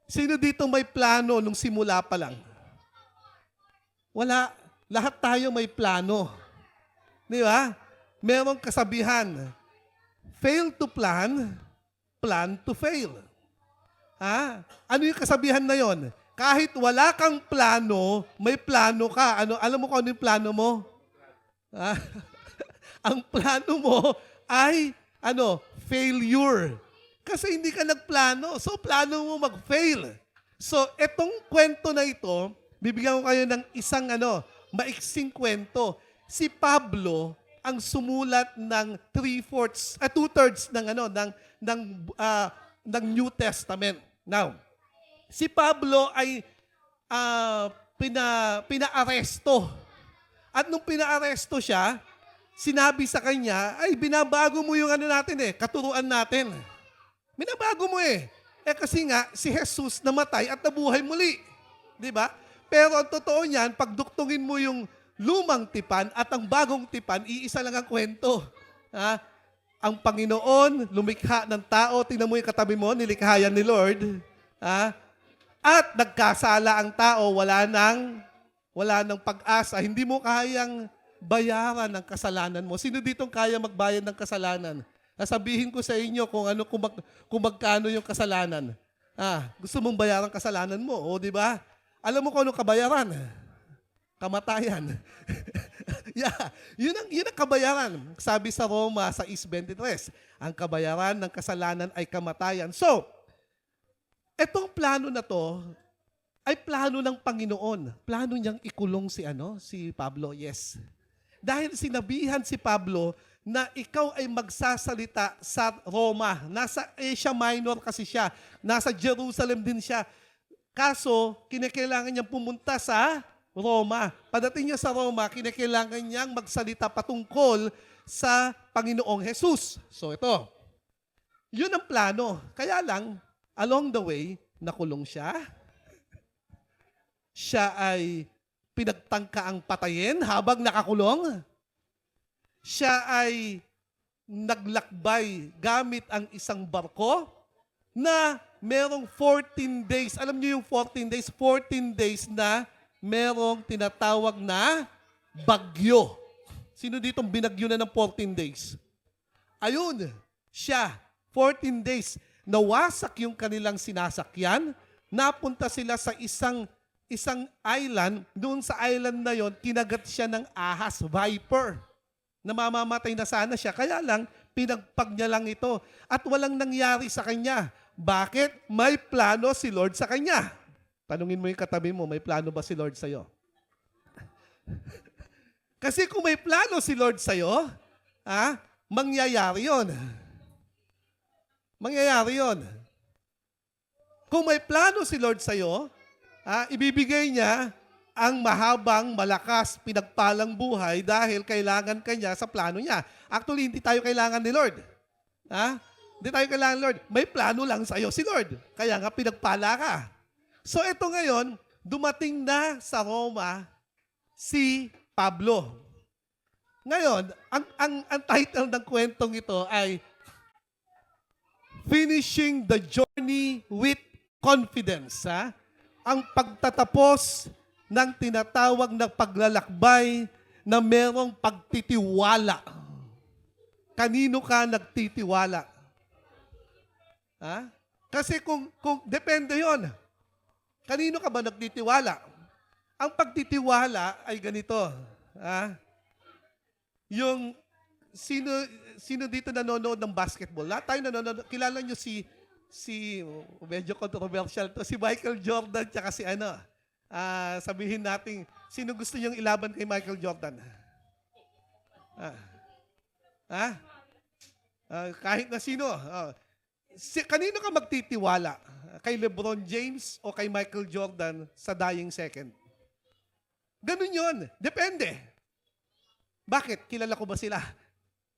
Sino dito may plano nung simula pa lang? Wala. Lahat tayo may plano. Di ba? Merong kasabihan, fail to plan, plan to fail. Ha? Ano yung kasabihan na yon? Kahit wala kang plano, may plano ka. Ano, alam mo kung ano yung plano mo? Ha? Ang plano mo ay failure. Kasi hindi ka nagplano. So, plano mo mag-fail. So, etong kwento na ito, bibigyan ko kayo ng isang maiksing kwento. Si Pablo ang sumulat ng 2/3 ng New Testament. Now, si Pablo ay pinaaresto. At nung pinaaresto siya, sinabi sa kanya, ay binabago mo yung katuruan natin. Binabago mo kasi nga, si Jesus namatay at nabuhay muli. Di ba? Pero ang totoo niyan, pagduktungin mo yung lumang tipan at ang bagong tipan, iisa lang ang kwento. Ha? Ang Panginoon, lumikha ng tao, tingnan mo yung katabi mo, nilikha yan ni Lord. Ha? At nagkasala ang tao, wala nang pag-asa. Hindi mo kayang bayaran ng kasalanan mo. Sino ditong kaya magbayad ng kasalanan? Sabihin ko sa inyo kung magkano yung kasalanan. Gusto mong bayaran kasalanan mo, di ba? Alam mo kung anong kabayaran? Kamatayan. Yeah, yun ang kabayaran. Sabi sa Roma sa 6:23, ang kabayaran ng kasalanan ay kamatayan. So, etong plano na to ay plano ng Panginoon. Plano niyang ikulong si Pablo. Yes. Dahil sinabihan si Pablo na ikaw ay magsasalita sa Roma. Nasa Asia Minor kasi siya. Nasa Jerusalem din siya. Kaso, kinakailangan niyang pumunta sa Roma. Padating niya sa Roma, kinakailangan niyang magsalita patungkol sa Panginoong Jesus. So ito, yun ang plano. Kaya lang, along the way, nakulong siya. Siya ay pinagtangkaang patayin habang nakakulong. Siya ay naglakbay gamit ang isang barko na merong 14 days. Alam niyo yung 14 days? 14 days na merong tinatawag na bagyo. Sino dito binagyo na ng 14 days? Ayun, siya, 14 days. Nawasak yung kanilang sinasakyan. Napunta sila sa isang island. Doon sa island na yon, kinagat siya ng ahas, viper. Namamamatay na sana siya. Kaya lang, pinagpag niya lang ito. At walang nangyari sa kanya. Bakit? May plano si Lord sa kanya. Tanungin mo yung katabi mo, may plano ba si Lord sa'yo? Kasi kung may plano si Lord sa'yo, mangyayari yun. Mangyayari yun. Kung may plano si Lord sa'yo, ibibigay niya ang mahabang, malakas, pinagpalang buhay dahil kailangan kanya sa plano niya. Actually, hindi tayo kailangan ni Lord. Hindi tayo kailangan ni Lord. May plano lang sa'yo si Lord. Kaya nga pinagpala ka. So ito ngayon, dumating na sa Roma si Pablo. Ngayon, ang title ng kwentong ito ay Finishing the Journey with Confidence. Ang pagtatapos ng tinatawag na paglalakbay na merong pagtitiwala. Kanino ka nagtitiwala? Kasi kung depende yon. Kanino ka ba nagtitiwala? Ang pagtitiwala ay ganito. Yung sino dito nanonood ng basketball? Lahat tayo nanonood. Kilala nyo si medyo controversial to, si Michael Jordan tsaka si sabihin natin, sino gusto niyong ilaban kay Michael Jordan? Kahit na sino. Kanino ka magtitiwala? Kay LeBron James o kay Michael Jordan sa dying second? Ganun yun. Depende. Bakit? Kilala ko ba sila?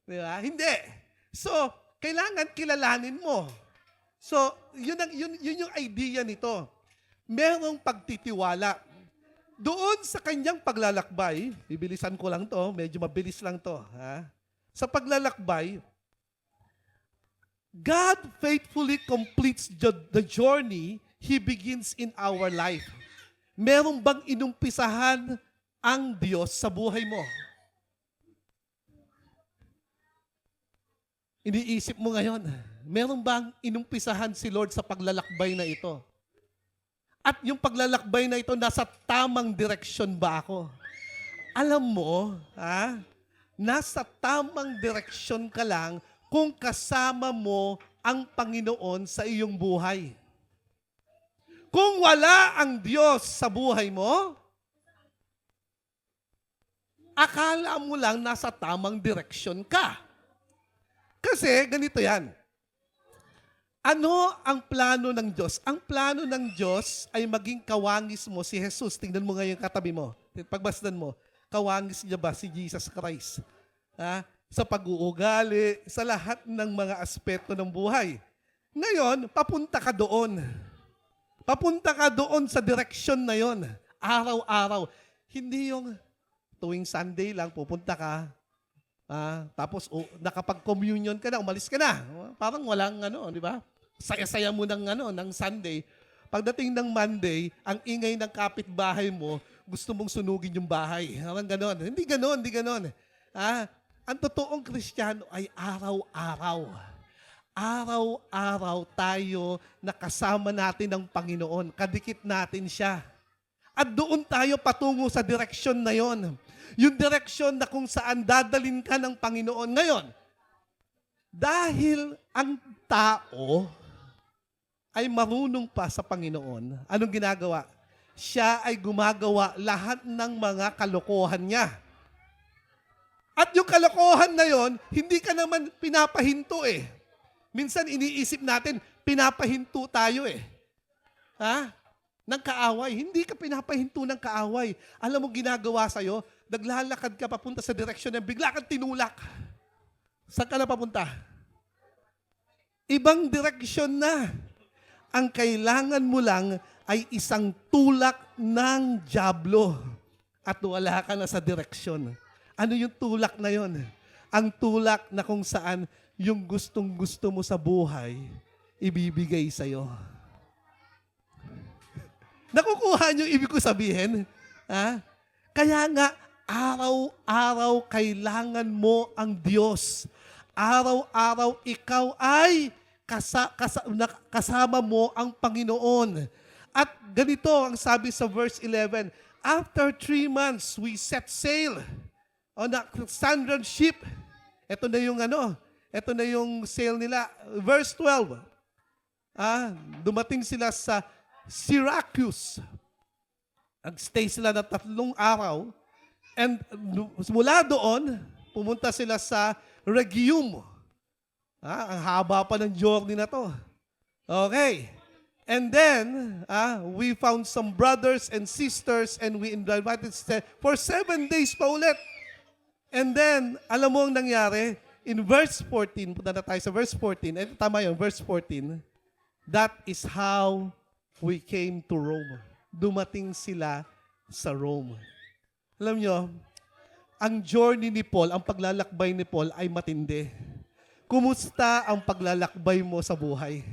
Diba? Hindi. So, kailangan kilalanin mo. So, yun yung idea nito. Merong pagtitiwala. Doon sa kanyang paglalakbay, bibilisan ko lang to, medyo mabilis lang to. Sa paglalakbay, God faithfully completes the journey He begins in our life. Meron bang inumpisahan ang Diyos sa buhay mo? Iniisip mo ngayon, meron bang inumpisahan si Lord sa paglalakbay na ito? At yung paglalakbay na ito, nasa tamang direksyon ba ako? Alam mo, nasa tamang direksyon ka lang kung kasama mo ang Panginoon sa iyong buhay. Kung wala ang Diyos sa buhay mo, akala mo lang nasa tamang direksyon ka. Kasi ganito yan. Ano ang plano ng Diyos? Ang plano ng Diyos ay maging kawangis mo si Jesus. Tingnan mo ngayon katabi mo. Pagbasdan mo, kawangis niya ba si Jesus Christ? Sa pag-uugali, sa lahat ng mga aspeto ng buhay. Ngayon, papunta ka doon. Papunta ka doon sa direksyon na yon. Araw-araw. Hindi yung tuwing Sunday lang pupunta ka. Tapos nakapag-communion ka na, umalis ka na. Parang walang di ba? Saya-saya mo ng Sunday. Pagdating ng Monday, ang ingay ng kapitbahay mo, gusto mong sunugin yung bahay. Parang ganon. Hindi ganon. Ang totoong Kristiyano ay araw-araw. Araw-araw tayo nakasama natin ng Panginoon. Kadikit natin siya. At doon tayo patungo sa direksyon na yon. Yung direksyon na kung saan dadalin ka ng Panginoon. Ngayon, dahil ang tao ay marunong pa sa Panginoon, anong ginagawa? Siya ay gumagawa lahat ng mga kalokohan niya. At yung kalokohan na yon, hindi ka naman pinapahinto Minsan iniisip natin, pinapahinto tayo ng kaaway. Hindi ka pinapahinto ng kaaway. Alam mo ginagawa sa'yo, naglalakad ka papunta sa direksyon na bigla kang tinulak. Saan ka na papunta? Ibang direksyon na. Ang kailangan mo lang ay isang tulak ng dyablo at wala ka na sa direksyon. Ano yung tulak na yon? Ang tulak na kung saan yung gustong-gusto mo sa buhay, ibibigay sa'yo. Nakukuha niyo ibig ko sabihin? Kaya nga, araw-araw kailangan mo ang Diyos. Araw-araw ikaw ay kasama mo ang Panginoon. At ganito ang sabi sa verse 11, after 3 months, we set sail on a standard ship. Ito na yung sail nila. Verse 12, dumating sila sa Syracuse. Nag-stay sila na 3 araw. And mula doon, pumunta sila sa Rhegium. Ang haba pa ng journey na to. Okay. And then, we found some brothers and sisters and we invited for 7 days pa ulit. And then, alam mo ang nangyari? In verse 14, punta na tayo sa verse 14. Tama yun, verse 14. That is how we came to Rome. Dumating sila sa Rome. Alam nyo, ang journey ni Paul, ang paglalakbay ni Paul ay matindi. Kumusta ang paglalakbay mo sa buhay?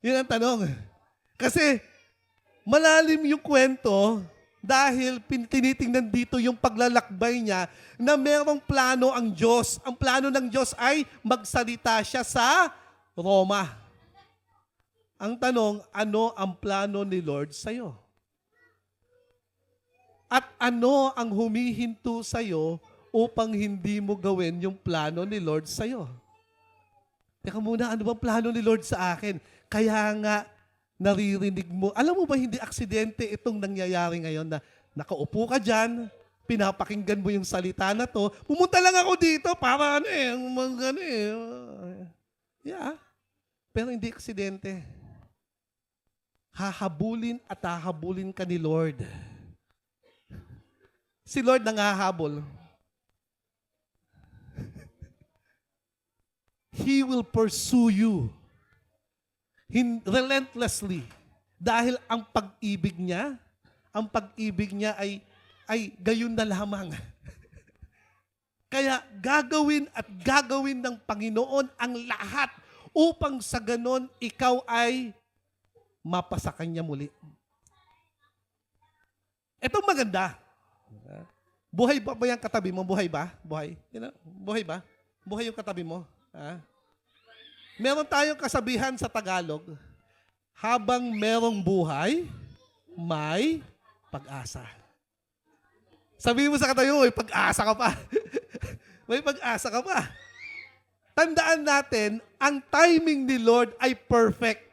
Yun ang tanong. Kasi malalim yung kwento dahil tinitingnan dito yung paglalakbay niya na merong plano ang Diyos. Ang plano ng Diyos ay magsalita siya sa Roma. Ang tanong, ano ang plano ni Lord sa'yo? At ano ang humihinto sa'yo upang hindi mo gawin yung plano ni Lord sa'yo? Teka muna, ano bang plano ni Lord sa akin? Kaya nga, naririnig mo. Alam mo ba, hindi aksidente itong nangyayari ngayon na nakaupo ka dyan, pinapakinggan mo yung salita na to, pumunta lang ako dito para yeah. Pero hindi aksidente. Hahabulin at hahabulin ka ni Lord. Si Lord nangahabol. He will pursue you relentlessly. Dahil ang pag-ibig niya ay gayon na lamang. Kaya gagawin at gagawin ng Panginoon ang lahat upang sa ganon ikaw ay mapasa kanya muli. Etong maganda. Buhay ba yung katabi mo? Buhay ba? Buhay? Buhay ba? Buhay yung katabi mo? Meron tayong kasabihan sa Tagalog, habang merong buhay, may pag-asa. Sabihin mo sa katabi mo, may pag-asa ka pa. May pag-asa ka pa. Tandaan natin, ang timing ni Lord ay perfect.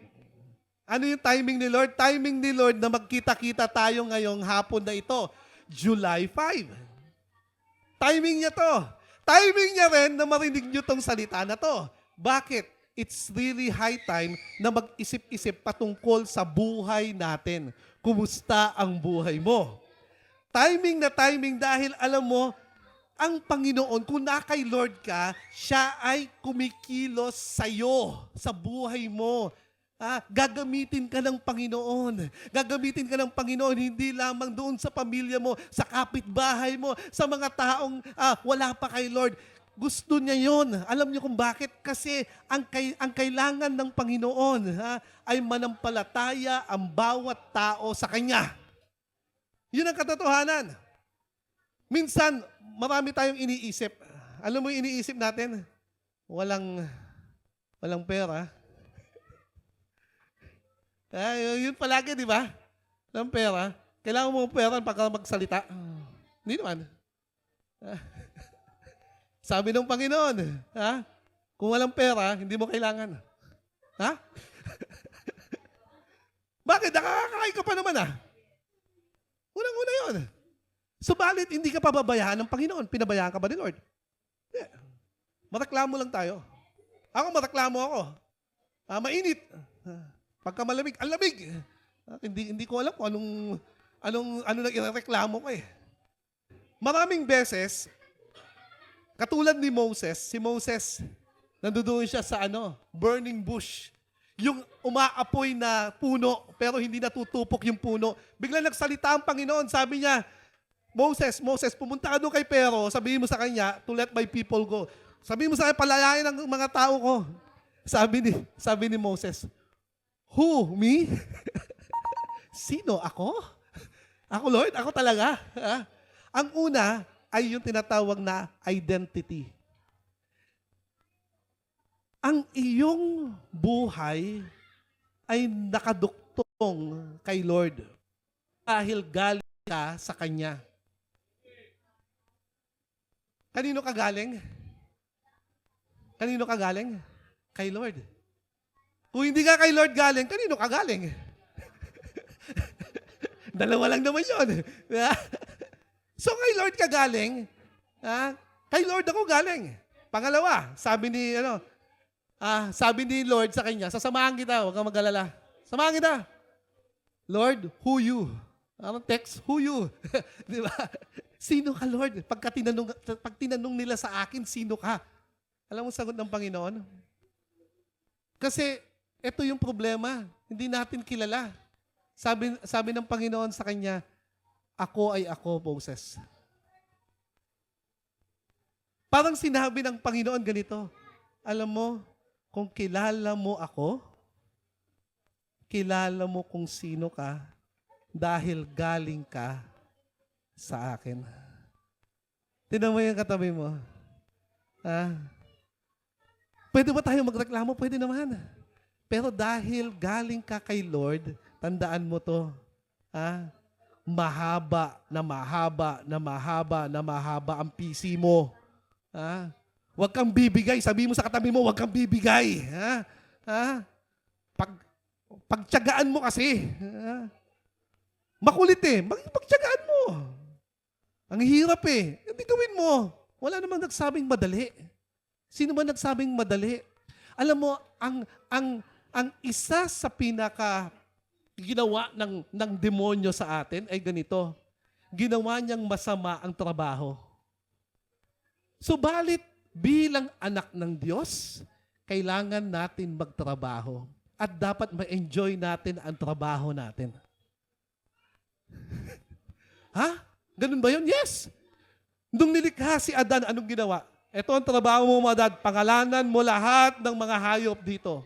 Ano yung timing ni Lord? Timing ni Lord na magkita-kita tayo ngayong hapon na ito, July 5. Timing niya to. Timing niya rin na marinig niyo tong salita na to. Bakit? It's really high time na mag-isip-isip patungkol sa buhay natin. Kumusta ang buhay mo? Timing na timing dahil alam mo, ang Panginoon, kung na kay Lord ka, siya ay kumikilos sa'yo, sa buhay mo. Gagamitin ka ng Panginoon. Gagamitin ka ng Panginoon, hindi lamang doon sa pamilya mo, sa kapitbahay mo, sa mga taong wala pa kay Lord. Gusto niya yon. Alam niyo kung bakit? Kasi ang kailangan ng Panginoon ay manampalataya ang bawat tao sa Kanya. Yun ang katotohanan. Minsan, marami tayong iniisip. Alam mo yung iniisip natin? Walang pera. Yun palagi, di ba? Walang pera. Kailangan mo pera pagka magsalita. Hindi naman. Sabi ng Panginoon, kung walang pera, hindi mo kailangan. Bakit? Nakakakain ka pa naman Unang-una yun. Subalit, hindi ka pababayaan ng Panginoon. Pinabayaan ka ba ni Lord? Yeah. Maraklamo lang tayo. Maraklamo ako. Mainit. Pagka malamig, ang lamig. Hindi ko alam kung ano nang ireklamo ko Maraming beses, katulad ni Moses, si Moses, nandoon siya sa burning bush. Yung umaapoy na puno, pero hindi natutupok yung puno. Bigla nagsalita ang Panginoon, sabi niya, Moses, pumunta ka doon kay Pero, sabihin mo sa kanya, to let my people go. Sabihin mo sa kanya, palayain ang mga tao ko. Sabi ni Moses, who, me? Sino, ako? Ako, Lord? Ako talaga? Ang una ay yung tinatawag na identity. Ang iyong buhay ay nakaduktong kay Lord dahil galing ka sa Kanya. Kanino ka galing? Kanino ka galing? Kay Lord. Kung hindi ka kay Lord galing, kanino ka galing? Dalawa lang naman yun. So kay Lord ka galing, kay Lord ako galing. Pangalawa, sabi ni Lord sa kanya, sasamahan kita, huwag kang mag-alala. Samahan kita. Lord, who you? Text, who you? Di ba? Sino ka, Lord? Pag tinanong nila sa akin, sino ka? Alam mo sagot ng Panginoon? Kasi ito yung problema. Hindi natin kilala. Sabi ng Panginoon sa kanya, ako ay ako, Moses. Parang sinabi ng Panginoon ganito, alam mo, kung kilala mo ako, kilala mo kung sino ka dahil galing ka sa akin. Tignan mo yung katabi mo. Pwede ba tayo magreklamo? Pwede naman. Pero dahil galing ka kay Lord, tandaan mo to, mahaba ang PC mo. Huwag kang bibigay. Sabi mo sa katabi mo, huwag kang bibigay. Pagtiyagaan mo kasi. Makulit pagtiyagaan mo. Ang hirap Hindi gawin mo. Wala namang nagsabing madali. Sino ba nagsabing madali? Alam mo, ang isa sa pinaka ginawa ng demonyo sa atin ay ganito. Ginawa niyang masama ang trabaho. Subalit, bilang anak ng Diyos, kailangan natin magtrabaho at dapat ma-enjoy natin ang trabaho natin. Ganun ba yun? Yes! Nung nilikha si Adan, anong ginawa? Ito ang trabaho mo, Adan. Pangalanan mo lahat ng mga hayop dito.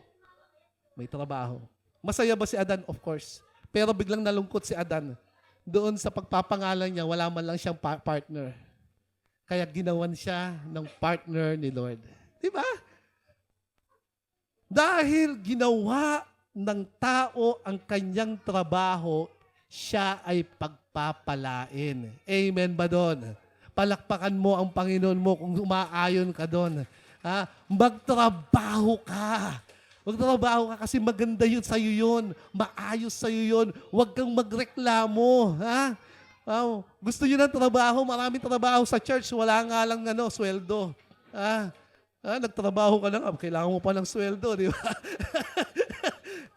May trabaho. Masaya ba si Adan? Of course. Pero biglang nalungkot si Adan. Doon sa pagpapangalan niya, wala man lang siyang partner. Kaya ginawan siya ng partner ni Lord. Di ba? Dahil ginawa ng tao ang kanyang trabaho, siya ay pagpapalain. Amen ba doon? Palakpakan mo ang Panginoon mo kung umaayon ka doon. Ha? Magtrabaho ka. Magtrabaho ka kasi maganda yun sa'yo yun. Maayos sa'yo yun. Huwag kang magreklamo. Ha? Oh, gusto nyo ng trabaho, maraming trabaho sa church, wala nga lang sweldo. Nagtrabaho ka lang, kailangan mo pa ng sweldo, di ba?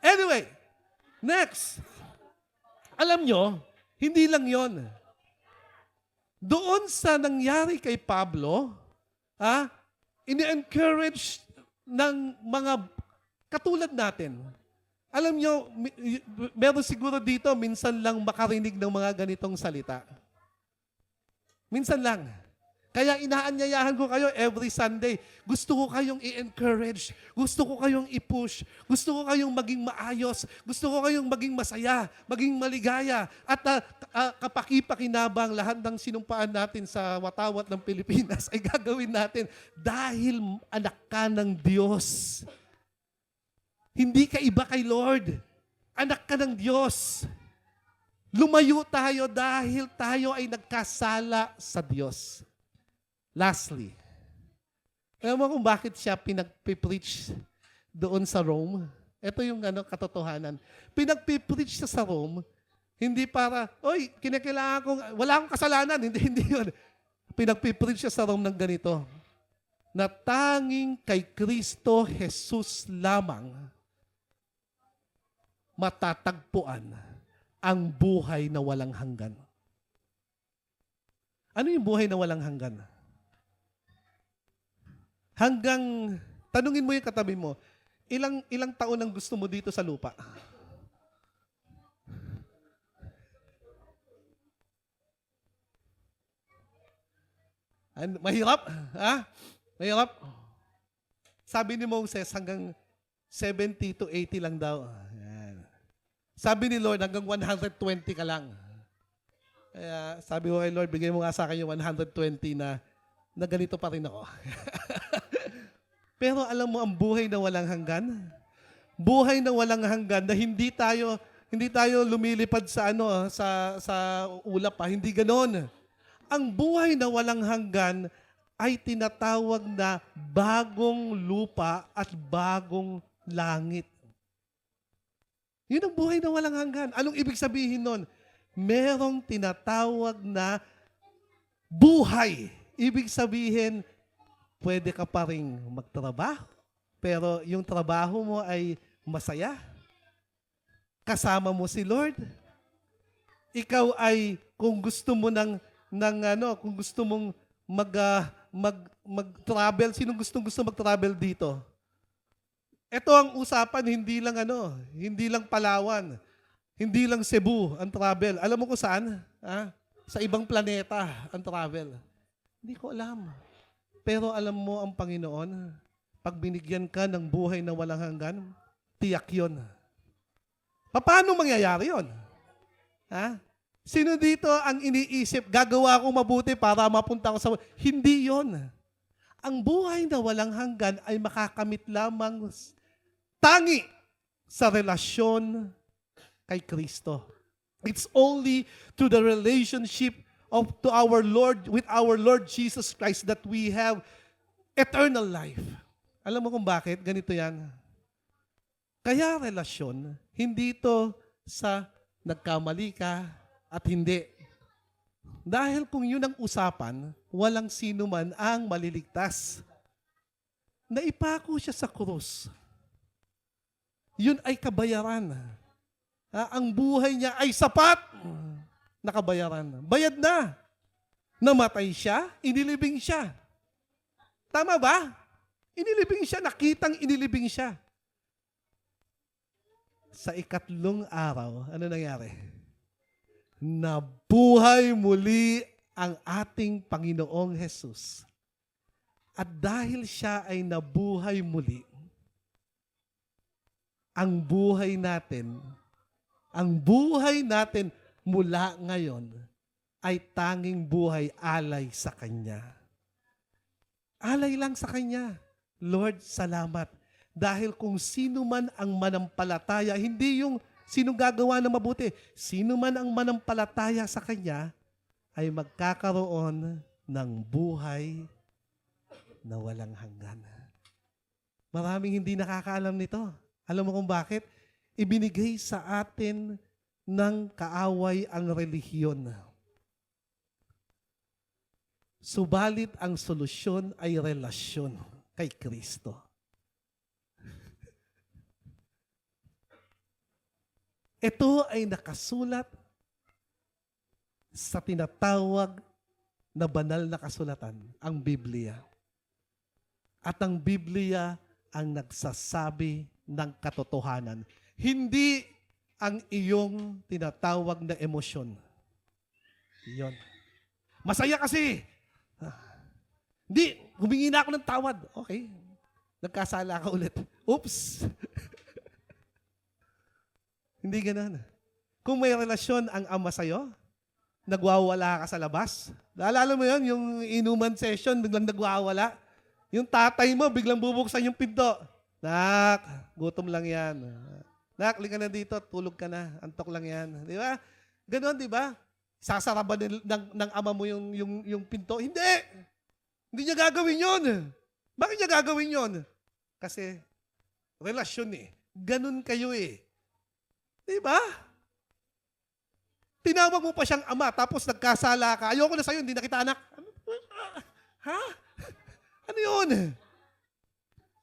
Anyway, next. Alam nyo, hindi lang yon. Doon sa nangyari kay Pablo, ini-encourage ng mga katulad natin. Alam nyo, meron siguro dito, minsan lang makarinig ng mga ganitong salita. Minsan lang. Kaya inaanyayahan ko kayo every Sunday. Gusto ko kayong i-encourage. Gusto ko kayong i-push. Gusto ko kayong maging maayos. Gusto ko kayong maging masaya, maging maligaya. At kapaki-pakinabang lahat ng sinumpaan natin sa watawat ng Pilipinas ay gagawin natin dahil anak ka ng Diyos. Hindi ka iba kay Lord. Anak ka ng Diyos. Lumayo tayo dahil tayo ay nagkasala sa Diyos. Lastly, alam mo kung bakit siya pinagpipreach doon sa Rome? Ito yung katotohanan. Pinagpipreach siya sa Rome, hindi para, kinakailangan kong, wala akong kasalanan. Hindi yun. Pinagpipreach siya sa Rome ng ganito, na tanging kay Kristo Jesus lamang matatagpuan ang buhay na walang hanggan. Ano yung buhay na walang hanggan? Tanungin mo yung katabi mo, ilang taon ang gusto mo dito sa lupa? Mahirap? Mahirap? Sabi ni Moses, hanggang 70 to 80 lang daw. Sabi ni Lord, hanggang 120 ka lang. Kaya sabi ko kay Lord, bigay mo nga sa akin yung 120 na ganito pa rin ako. Pero alam mo ang buhay na walang hanggan? Buhay na walang hanggan na hindi tayo lumilipad sa sa ulap pa. Hindi ganoon. Ang buhay na walang hanggan ay tinatawag na bagong lupa at bagong langit. Yun ang buhay na walang hanggan. Anong ibig sabihin nun? Merong tinatawag na buhay. Ibig sabihin, pwede ka pa rin magtrabaho, pero yung trabaho mo ay masaya. Kasama mo si Lord. Ikaw ay, kung gusto mo kung gusto mong mag-travel, sino gusto mag-travel dito? Ito ang usapan, hindi lang Palawan, hindi lang Cebu ang travel. Alam mo kung saan? Sa ibang planeta ang travel. Hindi ko alam. Pero alam mo ang Panginoon, pag binigyan ka ng buhay na walang hanggan, tiyak yun. Paano mangyayari yun? Sino dito ang iniisip, gagawa ko mabuti para mapunta ko sa... Hindi yun. Ang buhay na walang hanggan ay makakamit lamang tangi sa relasyon kay Kristo. It's only through the relationship to our Lord, with our Lord Jesus Christ that we have eternal life. Alam mo kung bakit? Ganito yan. Kaya relasyon, hindi ito sa nagkamali ka at hindi. Dahil kung yun ang usapan, walang sino man ang maliligtas. Naipako siya sa krus. Yun ay kabayaran. Ang buhay niya ay sapat na kabayaran. Bayad na. Namatay siya, inilibing siya. Tama ba? Inilibing siya, nakitang inilibing siya. Sa ikatlong araw, ano nangyari? Nabuhay muli ang ating Panginoong Jesus. At dahil siya ay nabuhay muli, ang buhay natin mula ngayon ay tanging buhay alay sa Kanya. Alay lang sa Kanya. Lord, salamat. Dahil kung sino man ang manampalataya, hindi yung sino gagawa ng mabuti, sino man ang manampalataya sa Kanya, ay magkakaroon ng buhay na walang hanggan. Maraming hindi nakakaalam nito. Alam mo kung bakit? Ibinigay sa atin ng kaaway ang relihiyon. Subalit ang solusyon ay relasyon kay Kristo. Ito ay nakasulat sa tinatawag na banal na kasulatan, ang Biblia. At ang Biblia ang nagsasabi ng katotohanan. Hindi ang iyong tinatawag na emosyon. Iyon. Masaya kasi. Hindi, humingi na ako ng tawad. Okay. Nagkasala ka ulit. Oops. Hindi ganun. Kung may relasyon ang ama sa'yo, nagwawala ka sa labas. Naalala mo yun, yung inuman session, biglang nagwawala. Yung tatay mo, biglang bubuksan yung pinto. Nak, gutom lang yan. Nak, linga na dito, tulog ka na. Antok lang yan. Di ba? Ganon, di ba? Sasara ba ng ama mo yung pinto? Hindi! Hindi niya gagawin yun. Bakit niya gagawin yun? Kasi, relasyon eh. Ganon kayo eh. Di ba? Tinawag mo pa siyang ama, tapos nagkasala ka. Ayoko na sa'yo, hindi na kita anak. Ha? Ano yun?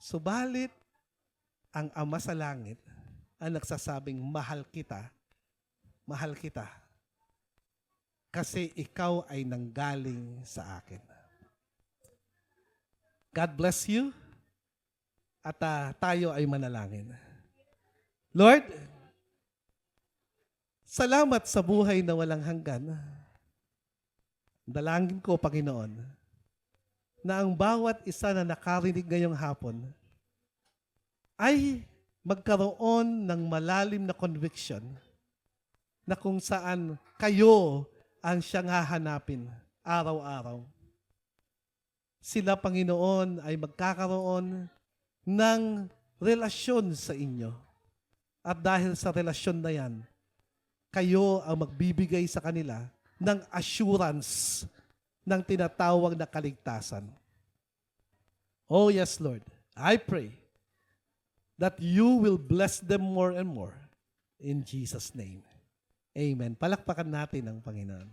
Subalit, ang ama sa langit ang nagsasabing, mahal kita, kasi ikaw ay nanggaling sa akin. God bless you, at tayo ay manalangin. Lord, salamat sa buhay na walang hanggan. Dalangin ko, Panginoon, na ang bawat isa na nakarinig ngayong hapon ay magkaroon ng malalim na conviction na kung saan kayo ang siyang hahanapin araw-araw. Sila, Panginoon, ay magkakaroon ng relasyon sa inyo. At dahil sa relasyon na yan, kayo ang magbibigay sa kanila ng assurance ng tinatawag na kaligtasan. Oh yes, Lord, I pray that you will bless them more and more. In Jesus' name. Amen. Palakpakan natin ang Panginoon.